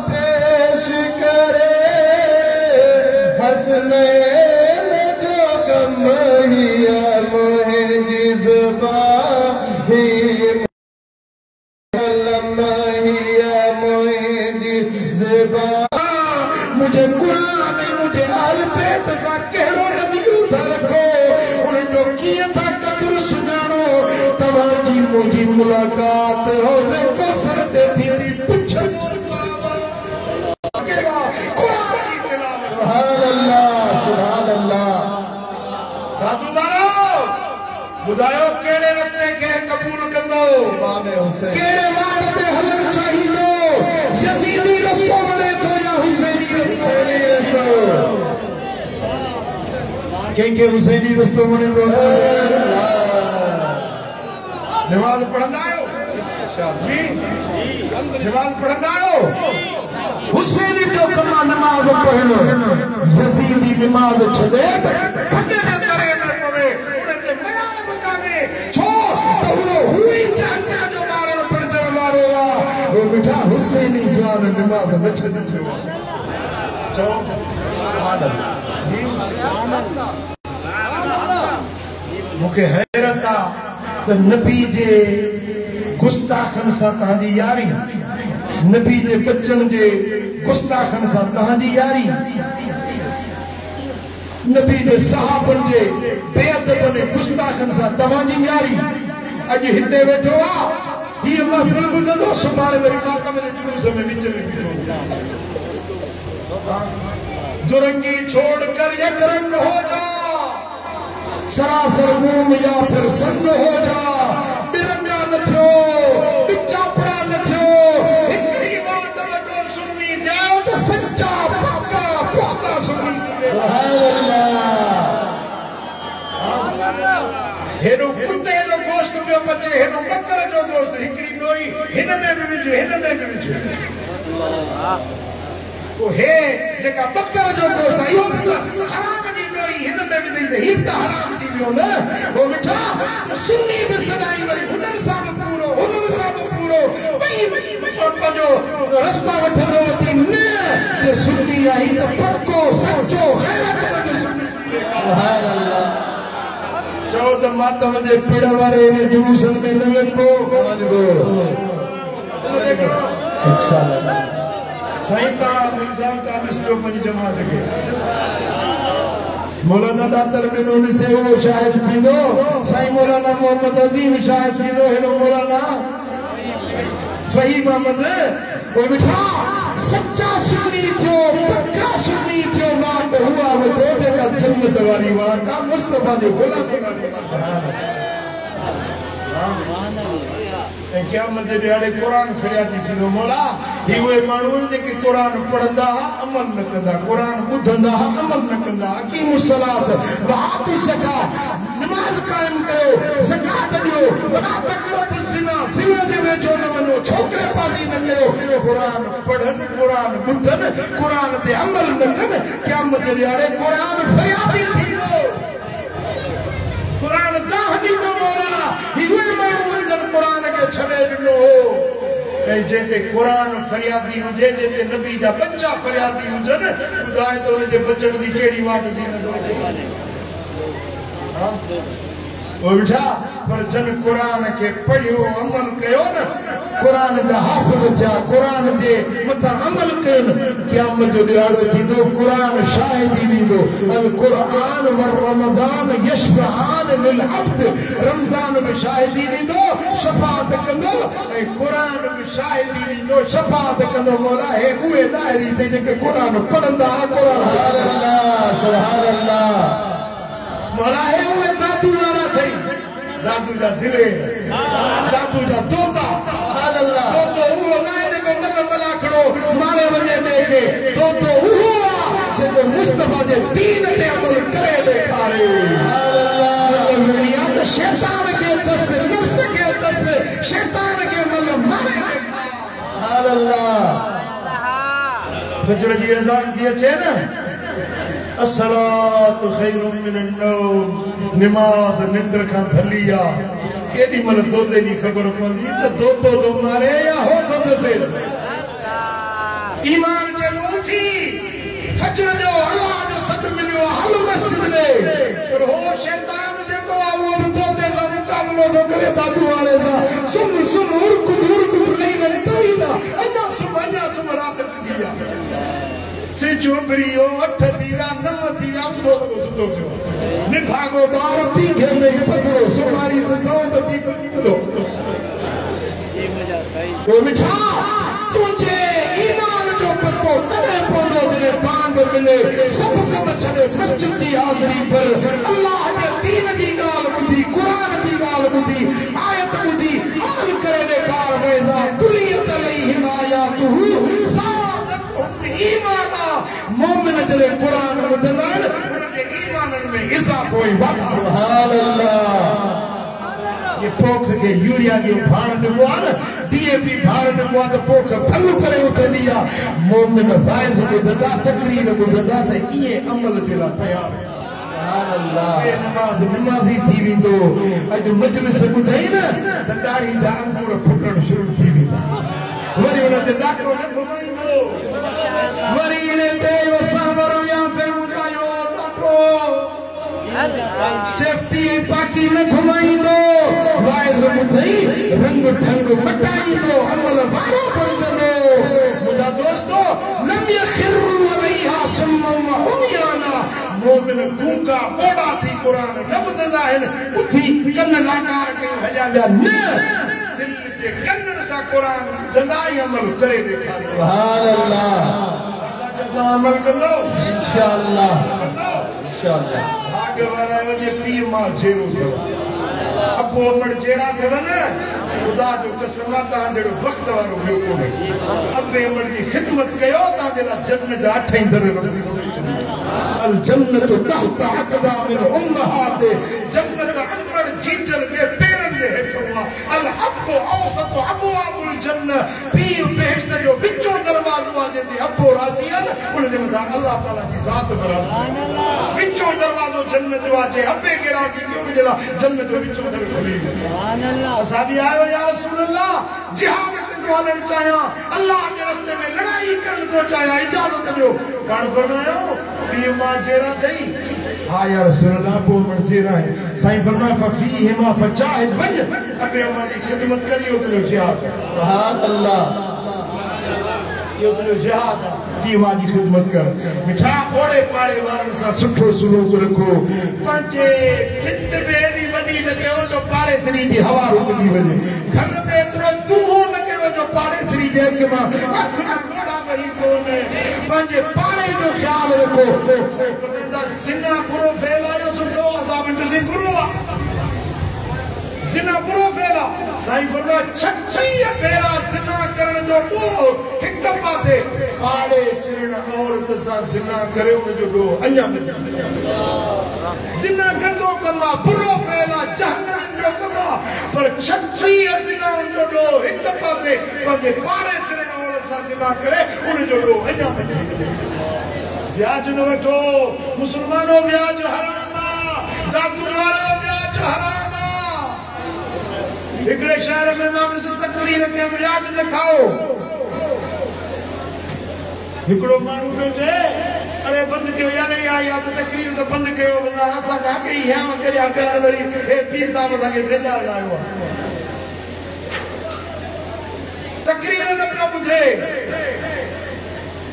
A: पेश करे हसनैन जो गम हिया मुझे ज़बानी कलम हिया मुझे ज़बानी मुझे कुरान मुझे आल बैत का कहिड़ो नबी था रखो उनजो कीअं था कदुर सुञाणो तव्हांजी मुंहिंजी मुलाक़ात हौज़ कौसर ते थींदी पुछो बुधायो केड़े रस्ते के कबूल कंदो इमाम हुसैन केड़े वाट ते हलण चाहींदो यजीदी रस्तो वणे थो या हुसैनी रस्तो के हुसैनी रस्तो वणे थो नमाज पढ़ंदा आयो जी नमाज पढ़ंदा आयो हुसैनी जो कमा नमाज पढ़नो यजीदी नमाज छॾे त खड्डे में करे न पवे उन ते मयान मकाने छो त उहो हुई चाचा जो ॿारन पढ़जण वारो आ वो मिठा हुसैनी जवान नमाज न छॾियो चओ मूंखे हैरत आ त नबी जे गुस्ताखन सां तव्हांजी यारी नबी जे बच्चन जे गुस्ताखन सां तव्हांजी यारी नबी जे सहाबन जे बेअदबन गुस्ताखन सां तव्हांजी यारी अॼु हिते वेठो आ हीअ महफ़िल ॿुधंदो सुभाणे वरी मातम जे जुलूस में विच में दुरंगी छोड़ कर एक रंग हो जा सरासर मूम या फिर संग हो जा बिरंगा न थियो बिचापड़ा न थियो हिकड़ी बात वटो सुनी जाओ तो सच्चा पक्का पुख्ता सुनी सुभान अल्लाह हेडो कुत्ते जो गोश्त पियो बचे हेडो बकर जो गोश्त हिकड़ी लोई हिन में भी विझो हिन में भी विझो तो हे जेका बकर जो गोश्त इहो हराम दी लोई हिन में भी दी ही त हराम थी वियो न वो मिठा सुन्नी भी सदाई वरी हुनन सां बि पूरो भई पंहिंजो रस्ता वठंदो अथई न ये सुन्नी आई त पक्को सच्चो गैरत जो सुन्नी सुभान अल्लाह चओ त मातम जे पिड़ वारे इन जुलूसन में न वेंदो इंशाअल्लाह साईं तव्हां मिसाल था ॾिसजो पंहिंजी जमात खे मौलाना दातर ॾिनो ॾिसे उहो शायद थींदो साईं मौलाना मोहम्मद अज़ीम शायद थींदो हेॾो मौलाना फहीम अहमद वो मिठा सच्चा सुन्नी थियो पक्का सुन्नी थियो वाट हुआ वठो जेका जन्नत वारी वाट आहे मुस्तफा जे गुलाम क़यामत जे ॾियारे क़ुरान फरियादी थींदो मौला ही उहे माण्हू जेके क़ुरान पढ़ंदा अमल न कंदा क़ुरान ॿुधंदा अमल न कंदा अक़ीमु सलात व आतु ज़कात नमाज़ क़ाइम कयो ज़कात ॾियो वला तक़रबु ज़िना ज़िना जे वेझो न वञो छोकिरे बाज़ी न कयो क़ुरान पढ़नि क़ुरान ॿुधनि क़ुरान ते अमल न कनि क़यामत जे ॾियारे क़ुरान फरियादी थींदो क़ुरान दाह ॾींदो मौला ही उहे माण्हू जन क़ुरान खे छॾे ॾिनो हो ऐं जेके क़ुरान फरियादी हुजे जेके नबी जा बच्चा फरियादी हुजनि ॿुधाए त उन जे बचण जी कहिड़ी वाट थी उल्टा पर जन क़ुरान के पढ़ियो अमल कयो न क़ुरान जा हाफ़िज़ थिया क़ुरान जे मथां अमल कयो क़यामत जो ॾियारो थींदो क़ुरान शाहिदी ॾींदो अल क़ुरान व रमज़ान यशफ़हान लिल अब्द रमज़ान में शाहिदी ॾींदो शफ़ाअत कंदो ऐं क़ुरान में शाहिदी ॾींदो शफ़ाअत कंदो मौला हे उहे ॾाहिरी ते जेके क़ुरान पढ़ंदा क़ुरान सुभान अल्लाह मौला हे उहे दादू वारा दादू जा दिले दादू जा तोता तो वो नाए जेको मल मला खड़ो मारे वजे देखे तो जेको मुस्तफा जे दीन ते अमल करे ॾेखारे अल्लाह शैतान के दस नफ्स के दस शैतान के मल मारे अल्लाह फजर जी अज़ान थी अचे न अस्सलातु खैरुम मिनन नौम नमाज निंड खां भली आहे एडी मल दोते जी खबर पवंदी त दोतो तो मारे या हो तो दसे ईमान जे उथी फजर जो अल्लाह जो सद मिलियो हल मस्जिद में पर हो शैतान जेको आ वो दोते सा मुकाबलो तो करे दादू वाले सा सुन उर्कु लैलन तवीला अञा सुम रात दिया से चोबरियो 8 थीवा 9 थीवा तो सुतो थियो निभागो बार पीघे में पथरो सुमारी से सौंद थी दो ओ मिठा तुझे ईमान जो पतो तने पौंदो जने बांध मिले सब छड़े मस्जिद की हाज़िरी पर अल्लाह के दीन दी गाल बुधी कुरान दी गाल बुधी आयत बुधी अमल करे ॾेखार वेदा दुलियत अलैहिम आयातुहु ईमान मोमिन जले कुरान ॿुधंदा आहिनि उनके ईमाननि में इज़ाफ़ो ई वाधारो सुभान अल्लाह ये पोख के यूरिया जो भाण ॾिबो आहे न डीएपी भाण ॾिबो आहे त पोख फल करे उथंदी आहे मोमिन वाइज़ ॿुधंदा तकरीर ॿुधंदा त इहे अमल जे लाइ तयार सुभान अल्लाह नमाज़ी थी वेंदो अॼु मजलिस ॿुधई न त ॾाढ़ी जा अंगूर फुटण शुरू थी वेंदा वरी उन ते ॾाकरो न घुमाईंदो वरी ने ते यो सावर या से मुकायो ॾाकरो सेफ्टी पाकी में घुमाईंदो वाइज़ ॿुधई रंग ढंग मटाईंदो अमल वारो बणंदो मुंहिंजा दोस्तो लम यखिरु अलैहा सुम्मम उमियाना मोमिन गूंगा ॿोड़ा थी क़ुरान न ॿुधंदा आहिनि उथी कन लाकार कयूं हलिया विया न दिल जे कननि सां क़ुरान ॿुधंदा ऐं अमल करे ॾेखारियो सुभान अल्लाह अमल कंदो इंशाअल्लाह भाग्य वारा जे पीउ मां जेरो अथव अबो अमड़ जेरा अथव न खुदा जो कसम आहे तव्हां जहिड़ो वक़्त वारो ॿियो कोन्हे अबे अमड़ जी ख़िदमत कयो तव्हां जे लाइ जन्नत जा 8 दर अल जन्नत तहत अक़दामिल उम्महात जन्नत अमड़ जीजल के पेरन जे हेठो आहे अल हब औसत अबवाबुल जन्नत पीर बेहश्त जो विचो दरवाज़ो आहे जेते अबो राज़ी आहे उन जे मथां अल्लाह ताला जी ज़ात नाराज़ विचो दरवाज़ो जन्नत जो आहे जे अबे के राज़ी थियो उन जे लाइ जन्नत जो विचो दर खुली सुभान अल्लाह असाबी आयो या रसूल अल्लाह जिहाद कंदो हलण चाहियां अल्लाह जे रस्ते में लड़ाई करण थो चाहियां इजाज़त ॾियो पाण फरमायो पीउ मां जेरा अथई हा या रसूल अल्लाह अबो अमड़ जेरा है साईं फरमाया फफीहिमा फजाहिद वञ अबे अम्मा जी ख़िदमत करियो तुंहिंजो जिहाद सुभान अल्लाह यो तुंहिंजो जिहाद आहे पीउ मां जी ख़िदमत कर मिठा ओड़े पाड़े वारनि सां सुठो सुलूक रखो पंहिंजे खित में एॾी वॾी न कयो जो पाड़ेसरी जी हवा रुकजी वञे घर में एतिरो दूहो न कयो जो पाड़ेसरी जे हक़ मां अख में घोड़ा वही कोन्हे पंहिंजे पाड़े जो ख़्यालु रखो ज़िना बुरो फैलायो सुठो असां ॾिसी बुरो आहे ज़िना बुरो फैला साईं फरमाया 36 भेरा ज़िना करण जो ॾोह हिक पासे पाड़े सिरण औरत सां ज़िना करे उन जो ॾोह अञा ज़िना गंदो कम आहे बुरो फैला जहन्नम जो कम आहे पर 36 ज़िनाउनि जो ॾोह हिक पासे पंहिंजे पाड़े सिरण औरत सां ज़िना करे उन जो ॾोह अञा बची वञे ब्याज न वठो मुसलमानो ब्याज हराम आहे दादू वारा ब्याज हराम हिकड़े शहर में मां से तकरीर के ब्याज न खाओ हिकड़ो मानू जो जे अरे बंद कयो यार या तो तकरीर तो बंद कयो बंदा असा का के यहां करे प्यार वरी ए पीर साहब सा के ड्रेजार लायो तकरीर न पियो मुझे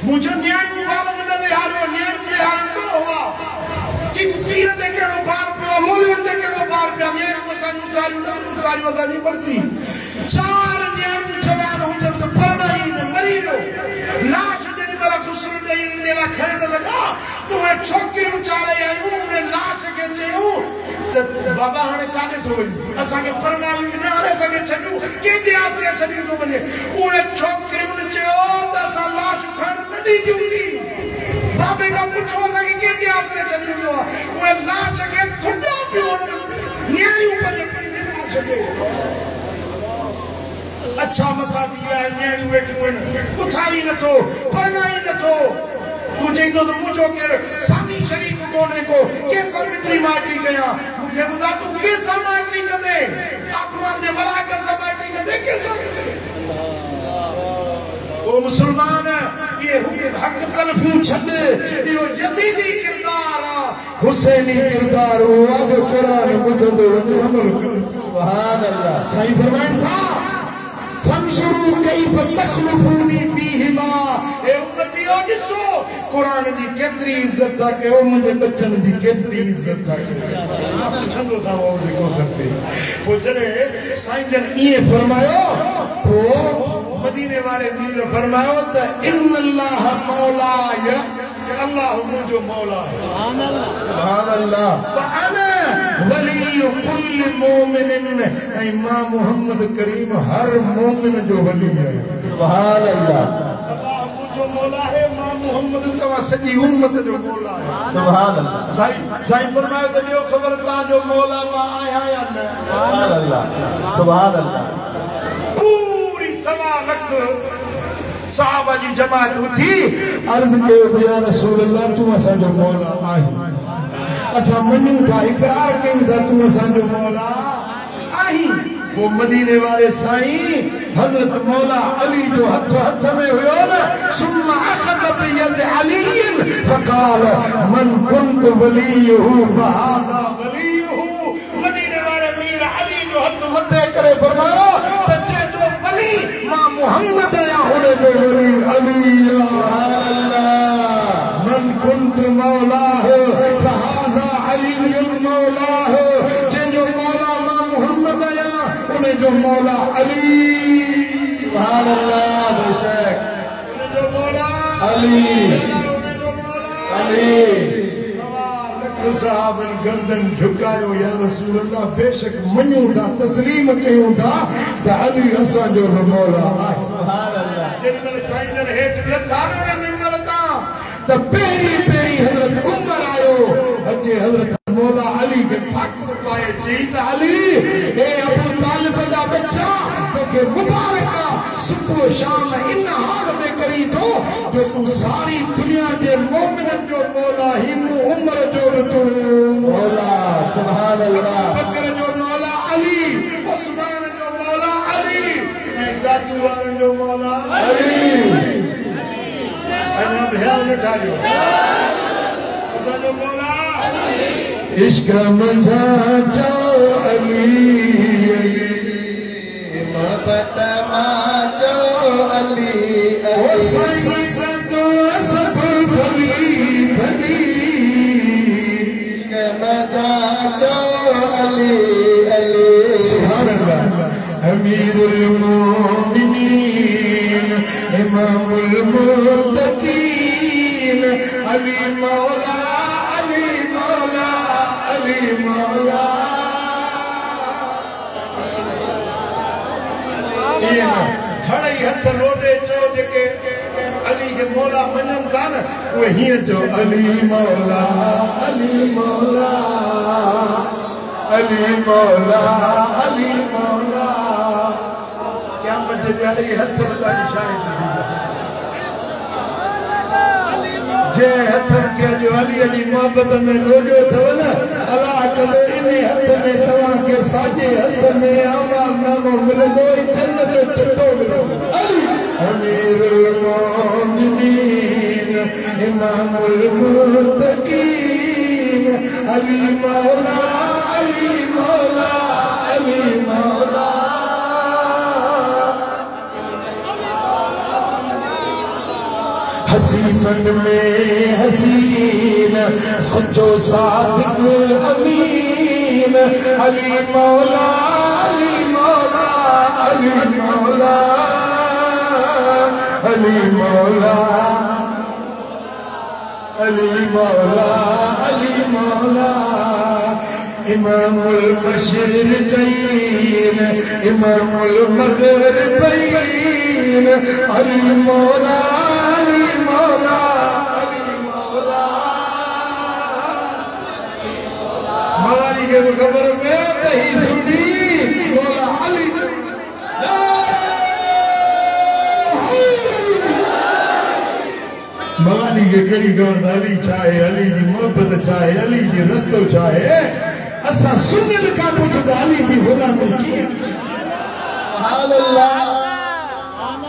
A: मुझे न्यान बालक न बिहारो न्यान बिहार को हुआ कि पीर दे केड़ो बार पे मौलवी दे केड़ो बार पे न्यान सारी मसाजी पड़ती 4 न्यान जवान हो जब से पढ़ाई में मरी लो लाश जेडी वाला गुस्ल दे इंदे ला खेल लगा तुम्हें छोकरियों चारे आयूं उन्हें लाश के चयूं त बाबा हाणे काने तो वई असा के फरमायूं न हाणे असा के छडू के जे आसरे छडी तो वने उन्हें छोकरियों चयो त असा लाश खण न दी दूंगी बाबे का पूछो असा के जे आसरे छडी तो उन्हें लाश के थुडा पियो न्यारी ऊपर जे लाश के अच्छा मसा दिया न्यारी बैठो उठाई न तो पढ़नाई न तो मुझे तो मुझो के सामी शरीक कोने को के मिट्री माटरी कया मुझे बुझा तू के माटरी कदे आसमान दे मलाइका से माटरी कदे के ओ मुसलमान ये हक तलफू छदे यो यजीदी किरदार हुसैनी किरदार अब कुरान बुझंदो वने अमल सुभान अल्लाह सही फरमान था फंजुरू कैफ तखलुफूनी फीहिमा ए उम्मती ओ दिसो कुरान जी केतरी इज्जत था के ओ मुझे बच्चन जी केतरी इज्जत था आप छंदो था वो देखो सकते पुछरे साईं जन ये फरमायो तो मदीने वाले मीर फरमायो त इन्नल्लाह मौलाया अल्लाह मुझो मौला है सुभान अल्लाह व अना वली कुल मोमिन ऐ मां मोहम्मद करीम हर मोमिन जो वली है सुभान अल्लाह अल्लाह मुझो मौला है मां मोहम्मद तवा सजी उम्मत जो मौला है सुभान अल्लाह साईं फरमायो त जो खबर ता जो मौला मा आया या न सुभान अल्लाह सुभान अल्लाह पूरी सवा लख साहबा जी जमात उठी अर्ज के या रसूल अल्लाह तू असा जो मौला आही असा मनु था इकरार कयूं था तू असा जो मौला आही वो मदीने वाले साईं हजरत मौला अली जो हथ में हुयो न सुम्मा अखज़ बियद अली फकाल मन कुंत वलीहु फहादा वलीहु मदीने वाले मीर अली जो हथ मथे करे फरमायो त जे जो वली मां मोहम्मद या होने जो वली अली सुभान अल्लाह मन कुंत मौला है फहादा अली मौला है जे जो मौला मां मोहम्मद या उन्हें जो मौला अली सुभान अल्लाह बेशक उन्हें जो मौला अली उन्हें जो मौला अली साहबन गर्दन झुकायो या रसूल अल्लाह बेशक मन्यूं था तस्लीम कयूं था त अली असा जो मौला सुभान अल्लाह जिन मल साईं जन हेठ लथा न मिंबर ता त पेरी हजरत उमर आयो अजे हजरत मौला अली के ठाकुर पाए जी त अली ए अबू तालिब जा बच्चा तोखे मुबारक सुबह शाम इन हाल में करी तो जो तू सारी दुनिया के मोमिनन जो मौला ही उमर जो तू मौला सुभान अल्लाह बकर जो मौला अली उस्मान जो मौला अली दादू वारन जो मौला अली अना ध्यान न ठायो असा जो मौला अली इश्क मंझा जाओ अली मोहब्बत माचो अली ओ साईं तो सब भली भली इश्क मजाचो अली अली सुभान अल्लाह अमीरुल मोमिनीन इमामुल मुत्तकीन अली मौला अली मौला अली मौला खड़े हथ लोटे चो जेके अली के मौला मनन था न वो हिय जो अली मौला अली मौला अली मौला अली मौला क्या मजे ॾाढे हथ बता शायद जे हथन के जो अली जी मोहब्बत में लोडियो थव न अल्लाह कदे इन हथ में तवा के साजे हथ में अमल नामो मिलंदो जन्नत जो चटो मिलंदो अली अमीरुल मोमिनीन इमामुल मुत्तकीन अली मौला अली मौला अली मौला हसीन में हसीन सच्चो सादिक अमीन अली मौला अली मौला अली मौला अली मौला अली मौला अली मौला इमामुल मशरिक़ैन इमामुल मग़रिबैन अली मौला अली मौला अली मौला मवाली के मुक़ब्बर में तही सुनी मौला अली मवाली के कड़ी गौर अली चाहे अली जी मोहब्बत चाहे अली जी रस्तो चाहे असा सुनिल का कुछ अली जी गुलामी की सुभान अल्लाह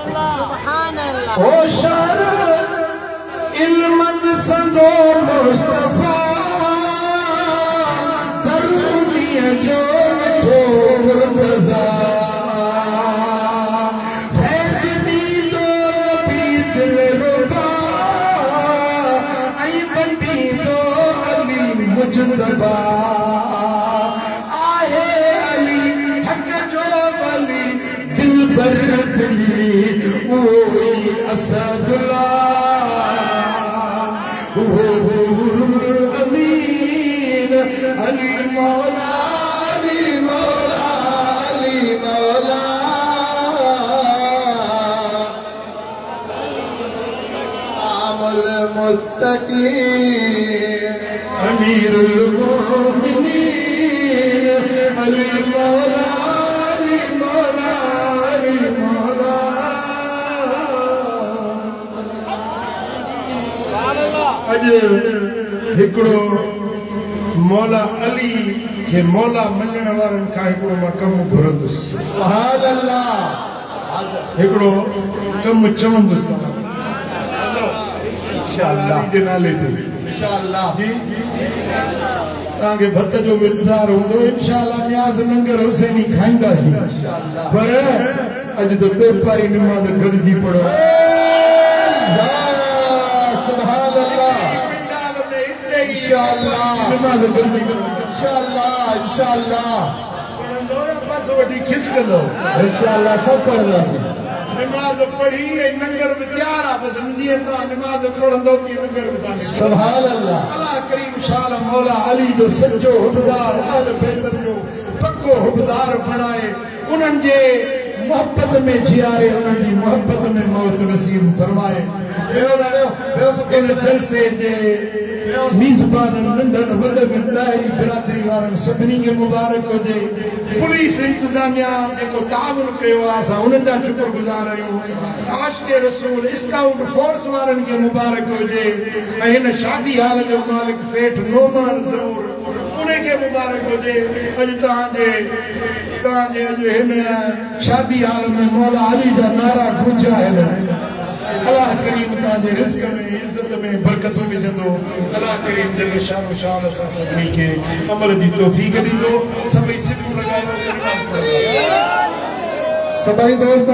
A: सुभान अल्लाह ओ शर इल्मन संदो मुस्तफा तरुनिया जो तो मुर्तजा फैजनी तो नबी दिल रुबा आई बंदी तो अली मुजतबा बरदली ओए असदुल्लाह ओ अमीन अली मौला अली मौला अली मौला आमुल मुत्तकीन अमीरुल मोमिनीन अली मौला हिकड़ो मौला अली के मौला मञण वारन का हिकड़ो मां कम घुरंदुसि सुभान अल्लाह हिकड़ो कम चवंदुसि इंशाअल्लाह जे नाले ते इंशाअल्लाह जी ताके भत जो इंतजार हूंदो इंशाअल्लाह न्याज़ लंगर हुसैनी खाईंदासीं इंशाअल्लाह पर अज तो बेपारी नमाज घर जी पढ़ो सुभान अल्लाह इंशाअल्लाह नमाज घर जी इंशाअल्लाह इंशाअल्लाह बस वडी खिसकंदो इंशाअल्लाह सब पढ़ंदासीं नमाज पढ़ी नंगर में तैयार आ बस मुझे तो नमाज पढ़ंदो की नंगर में सुभान अल्लाह अल्लाह करीम शान मौला अली जो सच्चो हुबदार आल बैत जो पक्को हुबदार बनाए उन्हनि जे मोहब्बत में जियारे उन्हनि जी मोहब्बत में मौत नसीब फरमाए इन जलसे जे मीज़बान नंढन वॾन दायरी बिरादरी वारनि सभिनी खे मुबारक हुजे पुलिस इंतजामिया जेको ताउन कयो आहे असां उन्हनि जा शुक्रगुज़ार आहियूं आशिक़े रसूल स्काउट फोर्स वारनि खे मुबारक हुजे ऐं हिन शादी हाल जो मालिक सेठ नोमान ज़रूर उनखे मुबारक हुजे अॼु तव्हांजे अॼु हिन शादी हाल में मौला अली जा नारा गूंजिया आहिनि अल्लाह करीम ताजे रिज़्क़ में इज्जत में बरकत विझंदो अल्लाह करीम दिल शान शान असां सभिनी खे अमल जी तौफ़ीक़ ॾींदो सभई सिफ़ूं लॻायो सभई दोस्त